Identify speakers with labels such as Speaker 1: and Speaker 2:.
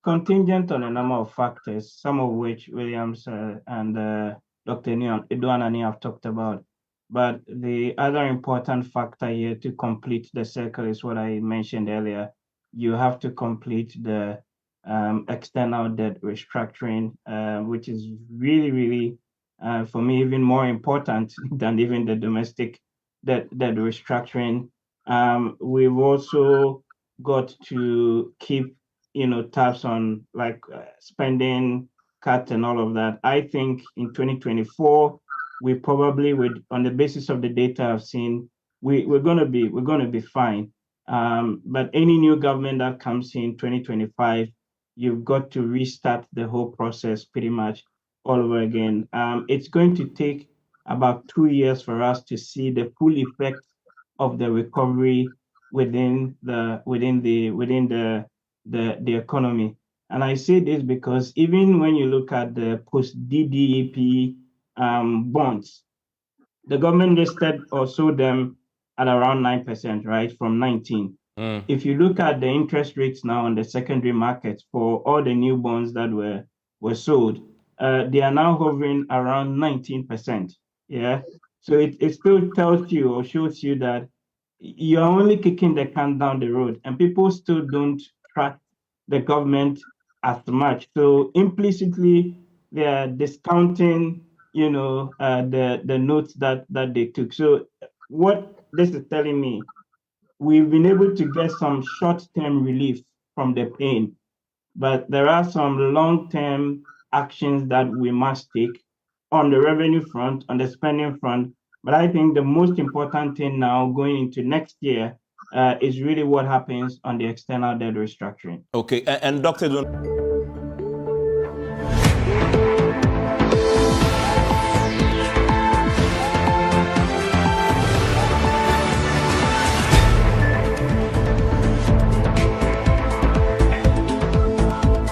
Speaker 1: contingent on a number of factors, some of which Williams and Dr. Eduanani have talked about. But the other important factor here to complete the circle is what I mentioned earlier. You have to complete the external debt restructuring, which is really, really, for me, even more important than even the domestic debt restructuring. We've also got to keep tabs on like spending cut and all of that. I think in 2024 we probably would, on the basis of the data I've seen, we're gonna be fine. But any new government that comes in 2025, you've got to restart the whole process pretty much all over again. It's going to take about 2 years for us to see the full effect of the recovery within the economy. And I say this because even when you look at the post DDEP bonds, the government listed or sold them at around 9%, right, from 19. If you look at the interest rates now on the secondary market for all the new bonds that were sold, they are now hovering around 19%. Yeah. So it still tells you or shows you that you're only kicking the can down the road, and people still don't trust the government as much. So implicitly, they are discounting, the notes that they took. So what this is telling me, we've been able to get some short-term relief from the pain, but there are some long-term actions that we must take on the revenue front, on the spending front. But I think the most important thing now going into next year is really what happens on the external debt restructuring.
Speaker 2: Okay, and Dr.